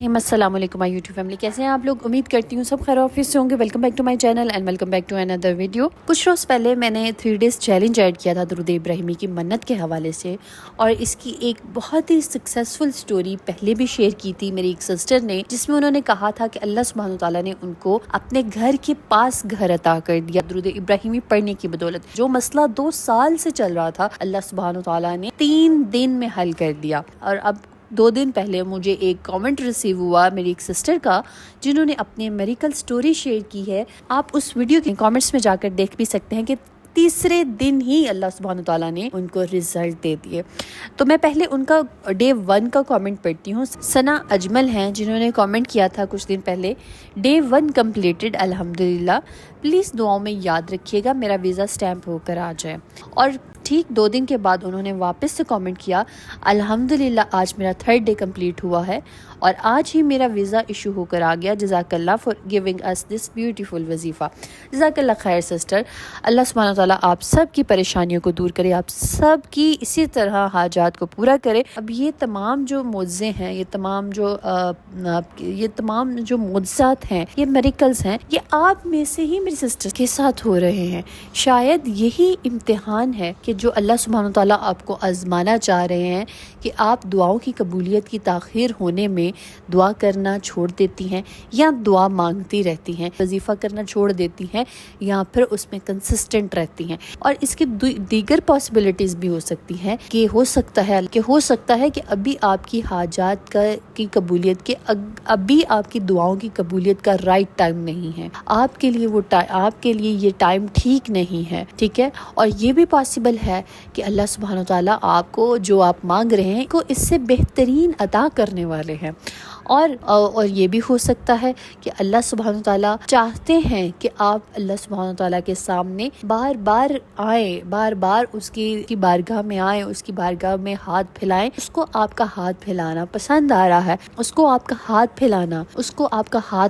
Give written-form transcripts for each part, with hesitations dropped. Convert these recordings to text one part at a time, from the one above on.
السلام علیکم مائی YouTube family, کیسے ہیں آپ لوگ؟ امید کرتی ہوں سب خیر آفس سے ہوں گے۔ Welcome back to my channel and welcome back to another video. کچھ روز پہلے میں نے 3 days چیلنج ایڈ کیا تھا درود ابراہیمی کی منت کے حوالے سے، اور اس کی ایک بہت ہی سکسیسفل سٹوری پہلے بھی شیئر کی تھی میری ایک سسٹر نے، جس میں انہوں نے کہا تھا کہ اللہ سبحانہ وتعالیٰ نے ان کو اپنے گھر کے پاس گھر عطا کر دیا درود ابراہیمی پڑھنے کی بدولت۔ جو مسئلہ 2 سال سے چل رہا تھا، اللہ سبحانہ وتعالیٰ نے 3 دن میں حل کر دیا۔ اور اب 2 دن پہلے مجھے ایک کامنٹ ریسیو ہوا میری ایک سسٹر کا، جنہوں نے اپنے میریکل سٹوری شیئر کی ہے۔ آپ اس ویڈیو کے کامنٹس میں جا کر دیکھ بھی سکتے ہیں کہ تیسرے دن ہی اللہ سبحانہ تعالیٰ نے ان کو رزلٹ دے دیے۔ تو میں پہلے ان کا Day 1 کا کامنٹ پڑھتی ہوں۔ ثنا اجمل ہیں جنہوں نے کامنٹ کیا تھا کچھ دن پہلے، Day 1 کمپلیٹڈ الحمدللہ، پلیز دعاؤں میں یاد رکھیے گا میرا ویزا سٹیمپ ہو کر آ جائے۔ اور ٹھیک 2 دن کے بعد انہوں نے واپس سے کامنٹ کیا، الحمدللہ آج میرا 3rd day کمپلیٹ ہوا ہے اور آج ہی میرا ویزا ایشو ہو کر آ گیا۔ جزاک اللہ for giving us this beautiful وظیفہ۔ جزاک اللہ خیر سسٹر، اللہ سبحانہ تعالیٰ آپ سب کی پریشانیوں کو دور کرے، آپ سب کی اسی طرح حاجات کو پورا کرے۔ اب یہ تمام جو معجزے ہیں، یہ تمام جو معجزات ہیں، یہ میریکلز ہیں، یہ آپ میں سے ہی میری سسٹر کے ساتھ ہو رہے ہیں۔ شاید یہی امتحان ہے کہ جو اللہ سبحانہ تعالیٰ آپ کو آزمانا چاہ رہے ہیں کہ آپ دعاؤں کی قبولیت کی تاخیر ہونے میں دعا کرنا چھوڑ دیتی ہیں یا دعا مانگتی رہتی ہیں، وظیفہ کرنا چھوڑ دیتی ہیں یا پھر اس میں کنسسٹنٹ رہتی ہیں۔ اور اس کی دیگر پاسبلٹیز بھی ہو سکتی ہیں کہ ہو سکتا ہے کہ ابھی آپ کی حاجات کی قبولیت کے ابھی آپ کی دعاؤں کی قبولیت کا رائٹ ٹائم نہیں ہے، آپ کے لیے یہ ٹائم ٹھیک نہیں ہے، ٹھیک ہے۔ اور یہ بھی پاسبل ہے کہ اللہ سبحانہ تعالیٰ آپ کو جو آپ مانگ رہے ہیں کو اس سے بہترین عطا کرنے والے ہیں۔ اور یہ بھی ہو سکتا ہے کہ اللہ سبحانہ تعالیٰ چاہتے ہیں کہ آپ اللہ سبحانہ تعالیٰ کے سامنے بار بار اس کی بارگاہ میں آئیں، اس کی بارگاہ میں ہاتھ پھیلائیں۔ اس کو آپ کا ہاتھ پھیلانا پسند آ رہا ہے، اس کو آپ کا ہاتھ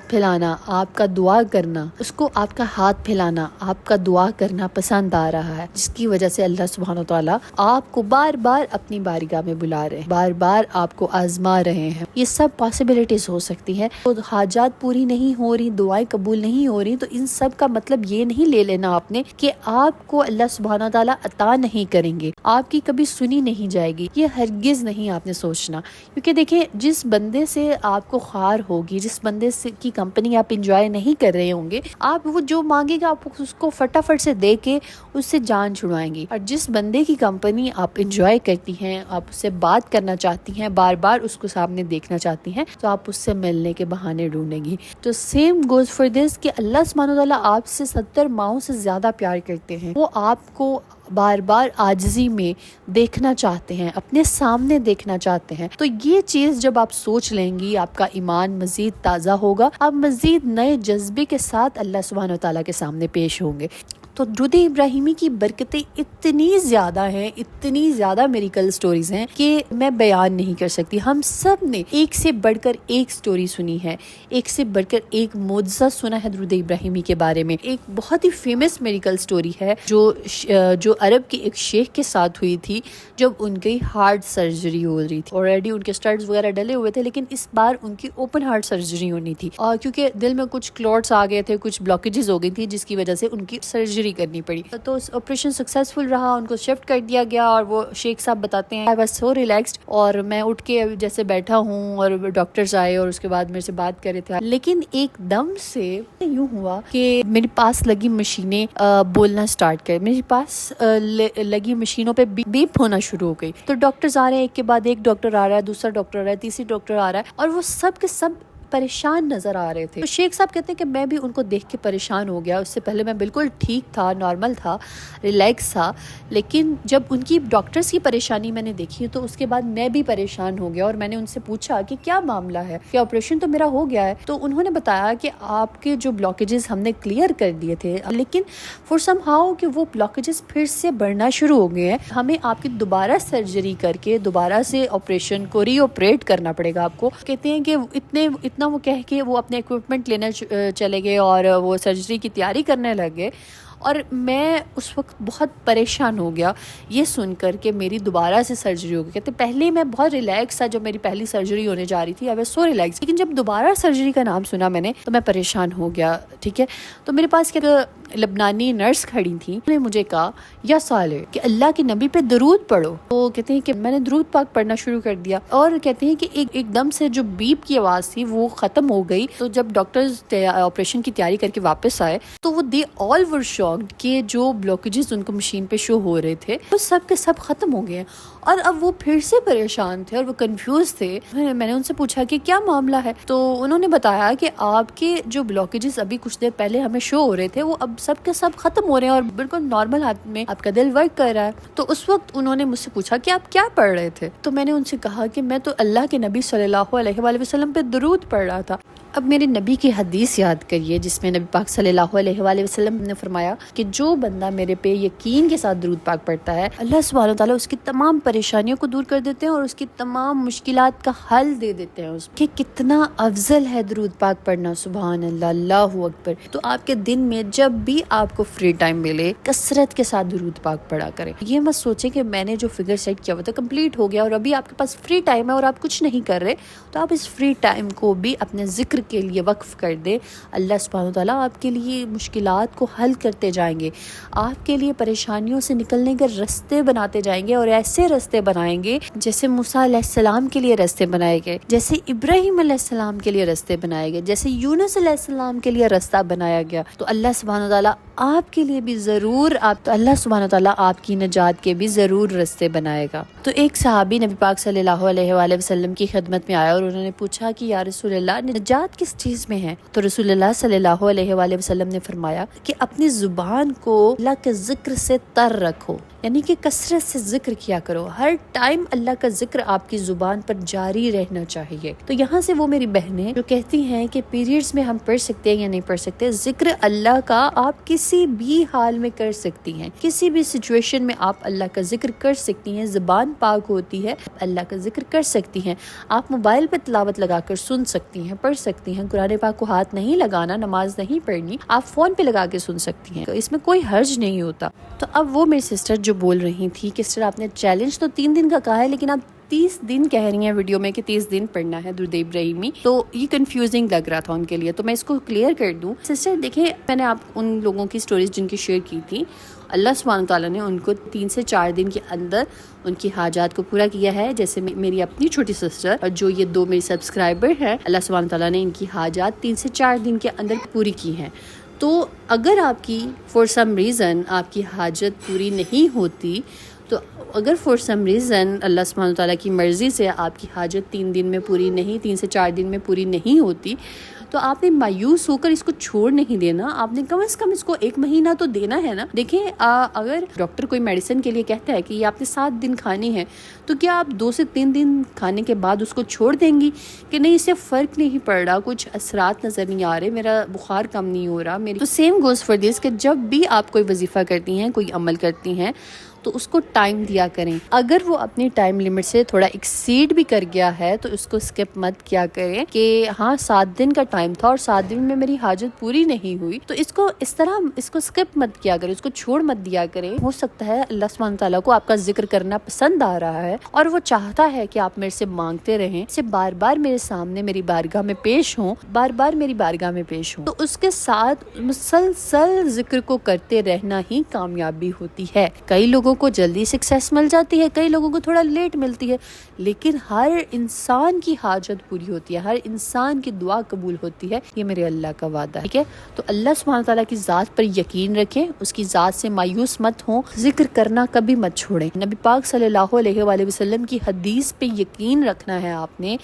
پھیلانا، آپ کا دعا کرنا، اس کو آپ کا ہاتھ پھیلانا، آپ کا دعا کرنا پسند آ رہا ہے، جس کی وجہ سے اللہ سبحانہ تعالیٰ آپ کو بار بار اپنی بارگاہ میں بلا رہے ہیں، بار بار آپ کو آزما رہے ہیں۔ یہ سب پاسبلٹیز ہو سکتی ہیں۔ تو حاجات پوری نہیں ہو رہی، دعائیں قبول نہیں ہو رہی، تو ان سب کا مطلب یہ نہیں لے لینا آپ نے کہ آپ کو اللہ سبحانہ تعالیٰ عطا نہیں کریں گے، آپ کی کبھی سنی نہیں جائے گی، یہ ہرگز نہیں آپ نے سوچنا۔ کیونکہ دیکھیں، جس بندے سے آپ کو خار ہوگی، جس بندے سے کی کمپنی آپ انجوائے نہیں کر رہے ہوں گے، آپ وہ جو مانگے گا آپ اس کو فٹافٹ سے دے کے اس سے جان چھڑوائیں گی۔ اور جس بندے کی کمپنی آپ انجوائے کرتی ہیں، آپ اس سے بات کرنا چاہتی ہیں، بار بار اس کو سامنے دیکھنا چاہتی ہیں، تو آپ اس سے ملنے کے بہانے ڈھونڈیں گی۔ تو سیم گوز فار دس کہ اللہ سبحانہ تعالیٰ آپ سے 70 ماؤں سے زیادہ پیار کرتے ہیں۔ وہ آپ کو بار بار عاجزی میں دیکھنا چاہتے ہیں، اپنے سامنے دیکھنا چاہتے ہیں۔ تو یہ چیز جب آپ سوچ لیں گی، آپ کا ایمان مزید تازہ ہوگا، آپ مزید نئے جذبے کے ساتھ اللہ سبحانہ تعالیٰ کے سامنے پیش ہوں گے۔ تو درود ابراہیمی کی برکتیں اتنی زیادہ ہیں، اتنی زیادہ میریکل سٹوریز ہیں کہ میں بیان نہیں کر سکتی۔ ہم سب نے ایک سے بڑھ کر ایک سٹوری سنی ہے، ایک سے بڑھ کر ایک معجزہ سنا ہے درود ابراہیمی کے بارے میں۔ ایک بہت ہی فیمس میریکل سٹوری ہے جو عرب کے ایک شیخ کے ساتھ ہوئی تھی، جب ان کی ہارٹ سرجری ہو رہی تھی۔ آلریڈی ان کے اسٹڈز وغیرہ ڈلے ہوئے تھے، لیکن اس بار ان کی اوپن ہارٹ سرجری ہونی تھی، اور کیونکہ دل میں کچھ کلوٹس آ گئے تھے، کچھ بلاکیجز ہو گئی تھی، جس کی وجہ سے ان کی سرجری کرنی پڑی۔ تو آپریشن سکسیسفل رہا، ان کو شفٹ کر دیا گیا، اور وہ شیخ صاحب بتاتے ہیں، I was so relaxed، اور میں اٹھ کے جیسے بیٹھا ہوں اور ڈاکٹرز آئے اور اس کے بعد میرے سے بات کر رہے تھے، لیکن ایک دم سے یوں ہوا کہ میرے پاس لگی مشینیں بولنا سٹارٹ کر، میرے پاس لگی مشینوں پہ بیپ ہونا شروع ہو گئی۔ تو ڈاکٹرز آ رہے ہیں، ایک کے بعد ایک ڈاکٹر آ رہا ہے، دوسرا ڈاکٹر آ رہا ہے، تیسری ڈاکٹر آ رہا ہے، اور وہ سب کے سب پریشان نظر آ رہے تھے۔ تو شیخ صاحب کہتے ہیں کہ میں بھی ان کو دیکھ کے پریشان ہو گیا۔ اس سے پہلے میں بالکل ٹھیک تھا، نارمل تھا، ریلیکس تھا، لیکن جب ان کی ڈاکٹرز کی پریشانی میں نے دیکھی تو اس کے بعد میں بھی پریشان ہو گیا، اور میں نے ان سے پوچھا کہ کیا معاملہ ہے، کہ آپریشن تو میرا ہو گیا ہے۔ تو انہوں نے بتایا کہ آپ کے جو بلاکیجز ہم نے کلیئر کر دیے تھے، لیکن فور سم ہاؤ کہ وہ بلاکیجز پھر سے بڑھنا شروع ہو گئے ہیں، ہمیں آپ کی دوبارہ سرجری کر کے دوبارہ سے آپریشن کو ری آپریٹ کرنا پڑے گا آپ کو۔ کہتے ہیں کہ اتنا وہ کہہ کے وہ اپنے اکوپمنٹ لینا چلے گئے اور وہ سرجری کی تیاری کرنے لگ گئے، اور میں اس وقت بہت پریشان ہو گیا یہ سن کر کہ میری دوبارہ سے سرجری ہو گئی. کہتے پہلے میں بہت ریلیکس تھا جب میری پہلی سرجری ہونے جا رہی تھی, آئی واز سو ریلیکس, لیکن جب دوبارہ سرجری کا نام سنا میں نے تو میں پریشان ہو گیا. ٹھیک ہے, تو میرے پاس ایک لبنانی نرس کھڑی تھی, انہوں نے مجھے کہا یا صالح کہ اللہ کے نبی پہ درود پڑھو. تو کہتے ہیں کہ میں نے درود پاک پڑھنا شروع کر دیا, اور کہتے ہیں کہ ایک دم سے جو بیپ کی آواز تھی وہ ختم ہو گئی. تو جب ڈاکٹرز آپریشن کی تیاری کر کے واپس آئے تو وہ دے آل ور شاکڈ کہ جو بلاکیجز ان کو مشین پہ شو ہو رہے تھے وہ سب کے سب ختم ہو گئے. اور اب وہ پھر سے پریشان تھے اور وہ کنفیوز تھے. میں نے ان سے پوچھا کہ کیا معاملہ ہے, تو انہوں نے بتایا کہ آپ کے جو بلاکیجز ابھی کچھ دیر پہلے ہمیں شو ہو رہے تھے وہ اب سب کے سب ختم ہو رہے ہیں اور بالکل نارمل ہاتھ میں آپ کا دل ورک کر رہا ہے. تو اس وقت انہوں نے مجھ سے پوچھا کہ آپ کیا پڑھ رہے تھے, تو میں نے ان سے کہا کہ میں تو اللہ کے نبی صلی اللہ علیہ وآلہ وسلم پہ درود پڑھ رہا تھا. اب میرے نبی کی حدیث یاد کریے جس میں نبی پاک صلی اللہ علیہ وآلہ وسلم نے فرمایا کہ جو بندہ میرے پہ یقین کے ساتھ درود پاک پڑھتا ہے اللہ سبحانہ وتعالیٰ اس کی تمام پریشانیوں کو دور کر دیتے ہیں اور اس کی تمام مشکلات کا حل دے دیتے ہیں. اس کہ کتنا افضل ہے درود پاک پڑھنا, سبحان اللہ, اللہ اکبر. تو آپ کے دن میں جب بھی آپ کو فری ٹائم ملے کثرت کے ساتھ درود پاک پڑھا کریں. یہ مت سوچیں کہ میں نے جو فگر سیٹ کیا ہوا تھا کمپلیٹ ہو گیا اور ابھی آپ کے پاس فری ٹائم ہے اور آپ کچھ نہیں کر رہے, تو آپ اس فری ٹائم کو بھی اپنے ذکر کے لیے وقف کر دے. اللہ سبحانہ وتعالیٰ آپ کے لیے مشکلات کو حل کرتے جائیں گے, آپ کے لیے پریشانیوں سے نکلنے کے راستے بناتے جائیں گے, اور ایسے راستے بنائیں گے جیسے موسیٰ علیہ السلام کے لیے راستے بنائے گئے, جیسے ابراہیم علیہ السلام کے لیے راستے بنائے گئے, جیسے یونس علیہ السلام کے لیے راستہ بنایا گیا. تو اللہ سبحانہ وتعالیٰ آپ کے لیے بھی ضرور اللہ سبحانہ وتعالیٰ آپ کی نجات کے بھی ضرور راستے بنائے گا. تو ایک صحابی نبی پاک صلی اللہ علیہ وآلہ وسلم کی خدمت میں آیا اور انہوں نے پوچھا کہ یا رسول اللہ نجات کس چیز میں ہے؟ تو رسول اللہ صلی اللہ علیہ وآلہ وسلم نے فرمایا کہ اپنی زبان کو اللہ کے ذکر سے تر رکھو, یعنی کہ کثرت سے ذکر کیا کرو, ہر ٹائم اللہ کا ذکر آپ کی زبان پر جاری رہنا چاہیے. تو یہاں سے وہ میری بہنیں جو کہتی ہیں کہ پیریڈز میں ہم پڑھ سکتے ہیں یا نہیں پڑھ سکتے, ذکر اللہ کا آپ کسی بھی حال میں کر سکتی ہیں, کسی بھی سچویشن میں آپ اللہ کا ذکر کر سکتی ہیں. زبان پاک ہوتی ہے, اللہ کا ذکر کر سکتی ہیں. آپ موبائل پہ تلاوت لگا کر سن سکتی ہیں, پڑھ سکتی ہیں. قرآن پاک کو ہاتھ نہیں لگانا, نماز نہیں پڑھنی, آپ فون پہ لگا کے سن سکتی ہیں, اس میں کوئی حرج نہیں ہوتا. تو اب وہ میری سسٹر جو بول رہی تھی کہ سسٹر آپ نے چیلنج تو 3 دن کا کہا ہے لیکن آپ 30 دن کہہ رہی ہیں ویڈیو میں کہ 30 دن پڑھنا ہے درود ابراہیمی, تو یہ کنفیوزنگ لگ رہا تھا ان کے لیے. تو میں اس کو کلیئر کر دوں. سسٹر دیکھیں, میں نے آپ ان لوگوں کی سٹوریز جن کی شیئر کی تھی, اللہ سبحانہ تعالیٰ نے ان کو 3 سے 4 دن کے اندر ان کی حاجات کو پورا کیا ہے. جیسے میری اپنی چھوٹی سسٹر اور جو یہ 2 میری سبسکرائبر ہیں, اللہ سبحانہ تعالیٰ نے ان کی حاجات 3 سے 4 دن کے اندر پوری کی ہیں. تو اگر آپ کی فور سم ریزن آپ کی حاجت پوری نہیں ہوتی, تو اگر فور سم ریزن اللہ سبحانہ تعالیٰ کی مرضی سے آپ کی حاجت 3 دن میں پوری نہیں, 3 سے 4 دن میں پوری نہیں ہوتی, تو آپ نے مایوس ہو کر اس کو چھوڑ نہیں دینا. آپ نے کم از کم اس کو 1 مہینہ تو دینا ہے نا. دیکھیں, اگر ڈاکٹر کوئی میڈیسن کے لیے کہتا ہے کہ یہ آپ نے 7 دن کھانی ہے, تو کیا آپ 2 سے 3 دن کھانے کے بعد اس کو چھوڑ دیں گی کہ نہیں اس سے فرق نہیں پڑ رہا, کچھ اثرات نظر نہیں آ رہے, میرا بخار کم نہیں ہو رہا میری. تو سیم گوز فار دس کہ جب بھی آپ کوئی وظیفہ کرتی ہیں, کوئی عمل کرتی ہیں, تو اس کو ٹائم دیا کریں. اگر وہ اپنی ٹائم لیمٹ سے تھوڑا ایکسیڈ بھی کر گیا ہے تو اس کو سکپ مت کیا کریں کہ ہاں 7 دن کا ٹائم تھا اور 7 دن میں میری حاجت پوری نہیں ہوئی, تو اس کو اس طرح اس کو سکپ مت کیا کریں, اس کو چھوڑ مت دیا کریں. ہو سکتا ہے اللہ سبحانہ تعالیٰ کو آپ کا ذکر کرنا پسند آ رہا ہے اور وہ چاہتا ہے کہ آپ میرے سے مانگتے رہیں, سے بار بار میرے سامنے میری بارگاہ میں پیش ہوں, بار بار میری بارگاہ میں پیش ہوں. تو اس کے ساتھ مسلسل ذکر کو کرتے رہنا ہی کامیابی ہوتی ہے. کئی لوگوں کو جلدی سکسیس مل جاتی ہے, کئی لوگوں کو تھوڑا لیٹ ملتی ہے, لیکن ہر انسان کی حاجت پوری ہوتی ہے, ہر انسان کی دعا قبول ہوتی ہے. یہ میرے اللہ کا وعدہ ہے. ٹھیک ہے, تو اللہ سبحانہ تعالیٰ کی ذات پر یقین رکھیں, اس کی ذات سے مایوس مت ہوں, ذکر کرنا کبھی مت چھوڑیں. نبی پاک صلی اللہ علیہ وآلہ وسلم کی حدیث پہ یقین رکھنا ہے آپ نے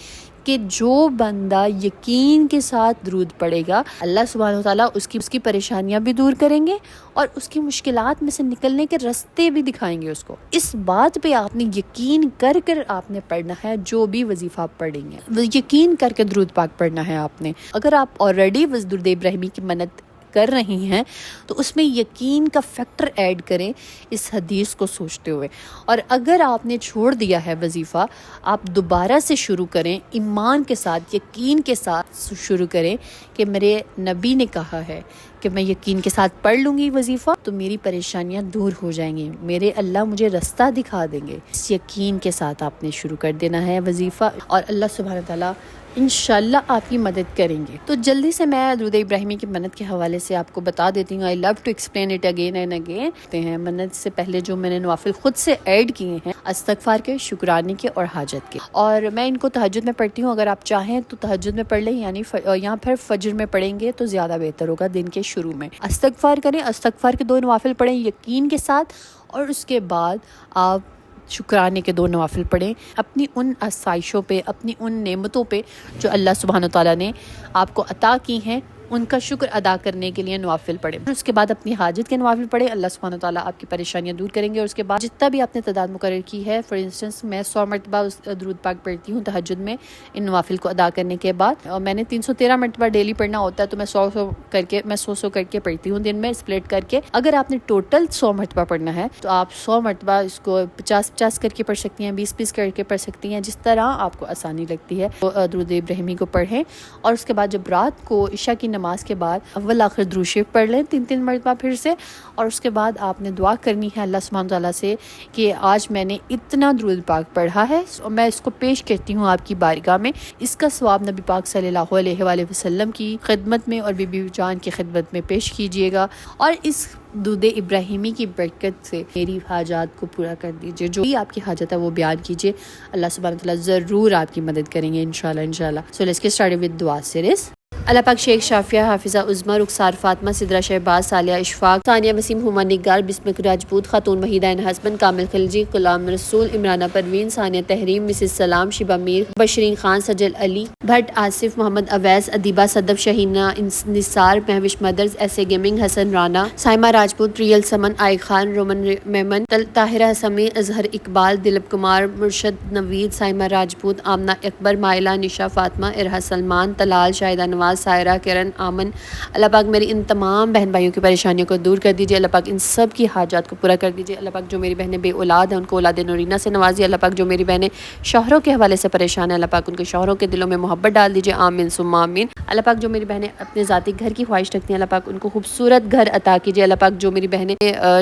کہ جو بندہ یقین کے ساتھ درود پڑے گا, اللہ سبحانہ وتعالیٰ اس کی پریشانیاں بھی دور کریں گے اور اس کی مشکلات میں سے نکلنے کے راستے بھی دکھائیں گے اس کو. اس بات پہ آپ نے یقین کر کر آپ نے پڑھنا ہے. جو بھی وظیفہ آپ پڑھیں گے یقین کر کے درود پاک پڑھنا ہے آپ نے. اگر آپ آلریڈی درود ابراہیمی کی منت کر رہی ہیں تو اس میں یقین کا فیکٹر ایڈ کریں اس حدیث کو سوچتے ہوئے. اور اگر آپ نے چھوڑ دیا ہے وظیفہ, آپ دوبارہ سے شروع کریں, ایمان کے ساتھ, یقین کے ساتھ شروع کریں کہ میرے نبی نے کہا ہے کہ میں یقین کے ساتھ پڑھ لوں گی وظیفہ تو میری پریشانیاں دور ہو جائیں گی، میرے اللہ مجھے رستہ دکھا دیں گے۔ اس یقین کے ساتھ آپ نے شروع کر دینا ہے وظیفہ، اور اللہ سبحانہ تعالیٰ انشاءاللہ آپ کی مدد کریں گے۔ تو جلدی سے میں درود ابراہیمی کی منت کے حوالے سے آپ کو بتا دیتی ہوں۔ I love to explain it again and again۔ منت سے پہلے جو میں نے نوافل خود سے ایڈ کیے ہیں، استغفار کے، شکرانے کے اور حاجت کے، اور میں ان کو تہجد میں پڑھتی ہوں۔ اگر آپ چاہیں تو تہجد میں پڑھ لیں، یعنی یہاں پھر فجر میں پڑھیں گے تو زیادہ بہتر ہوگا، دن کے شروع میں استغفار کریں، استغفار کے 2 نوافل پڑھیں یقین کے ساتھ، اور اس کے بعد آپ شکرانے کے 2 نوافل پڑھیں اپنی ان آسائشوں پہ، اپنی ان نعمتوں پہ جو اللہ سبحانہ تعالیٰ نے آپ کو عطا کی ہیں، ان کا شکر ادا کرنے کے لیے نوافل پڑھیں۔ اس کے بعد اپنی حاجت کے نوافل پڑھیں، اللہ سبحانہ تعالیٰ آپ کی پریشانیاں دور کریں گے۔ اور اس کے بعد جتنا بھی آپ نے تعداد مقرر کی ہے، فار انسٹنس میں 100 مرتبہ درود پاک پڑھتی ہوں تہجد میں ان نوافل کو ادا کرنے کے بعد، اور میں نے 313 مرتبہ ڈیلی پڑھنا ہوتا ہے، تو میں 100 کر کے پڑھتی ہوں دن میں اسپلٹ کر کے۔ اگر آپ نے ٹوٹل 100 مرتبہ پڑھنا ہے تو آپ 100 مرتبہ اس کو 50 کر کے پڑھ سکتی ہیں، 20 کر کے پڑھ سکتی ہیں، جس طرح آپ کو آسانی لگتی ہے۔ تو درود ابراہیمی کو پڑھیں، اور اس کے بعد جب رات کو عشاء کی نماز کے بعد اول آخر درود شریف پڑھ لیں 3 مرتبہ پھر سے، اور اس کے بعد آپ نے دعا کرنی ہے اللہ سبحانہ تعالیٰ سے کہ آج میں نے اتنا درود پاک پڑھا ہے اور میں اس کو پیش کرتی ہوں آپ کی بارگاہ میں، اس کا ثواب نبی پاک صلی اللہ علیہ وآلہ وسلم کی خدمت میں اور بی بی جان کی خدمت میں پیش کیجیے گا، اور اس درود ابراہیمی کی برکت سے میری حاجات کو پورا کر دیجیے۔ جو بھی آپ کی حاجت ہے وہ بیان کیجیے، اللہ سبحانہ تعالیٰ ضرور آپ کی مدد کریں گے انشاءاللہ۔ So let's get started with دعا سیریز۔ اللہ پاک شیخ شافیہ، حافظہ عظمیٰ، رخسار فاطمہ، سدرہ شہباز، صالحہ اشفاق، ثانیہ وسیم، ہما نگار، بسمک راجپوت، خاتون وحیدہ ہسبند، کامل خلجی، غلام رسول، عمرانہ پروین، ثانیہ تحریم، مسز سلام، شبہ میر، بشرین خان، سجل علی بھٹ، آصف محمد اویس، ادیبہ صدف، شہینہ نثار، مہوش مدرز، ایسے گیمنگ، حسن رانا، سائمہ راجپوت، ریل سمن، آئی خان، رومن میمن، طاہرہ سمی، اظہر اقبال، دلیپ کمار، مرشد نوید، سائمہ راجپوت، آمنہ اکبر، مائلہ، نشا فاطمہ، ارہا سلمان، طلال، شاہدہ نواز، سائرہ، کرن، آمن۔ اللہ پاک میری ان تمام بہن بھائیوں کی پریشانیوں کو دور کر دیجیے، اللہ پاک ان سب کی حاجات کو پورا کر دیجیے۔ اللہ پاک جو میری بہنیں بے اولاد ہیں ان کو اولاد نورینہ سے نوازیے، اللہ پاک جو میری بہنیں شوہروں کے حوالے سے پریشان ہیں، اللہ پاک ان کے شوہروں کے دلوں میں محبت ڈال دیجیے، آمین ثم آمین۔ اللہ پاک جو میری بہنیں اپنے ذاتی گھر کی خواہش رکھتی ہیں، اللہ پاک ان کو خوبصورت گھر عطا کیجیے، اللہ پاک جو میری بہنیں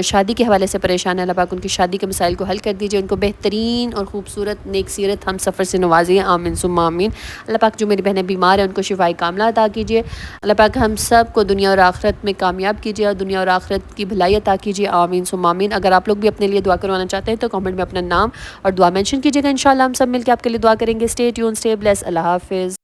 شادی کے حوالے سے پریشان ہیں، اللہ پاک ان کی شادی کے مسائل کو حل کر دیجیے، ان کو بہترین اور خوبصورت نیک سیرت ہم سفر سے نوازیے، آمین ثم آمین۔ اللہ پاک جو میری بہنیں بیمار ہیں ان کو شفائے کاملہ عطا کیجیے، اللہ پاک ہم سب کو دنیا اور آخرت میں کامیاب کیجیے اور دنیا اور آخرت کی بھلائی عطا کیجیے، آمین ثم آمین۔ اگر آپ لوگ بھی اپنے لیے دعا کروانا چاہتے ہیں تو کامنٹ میں اپنا نام اور دعا مینشن کیجیے گا، انشاءاللہ ہم سب مل کے آپ کے لیے دعا کریں گے۔ اسٹے ٹیون، اسٹے بلیس، اللہ حافظ۔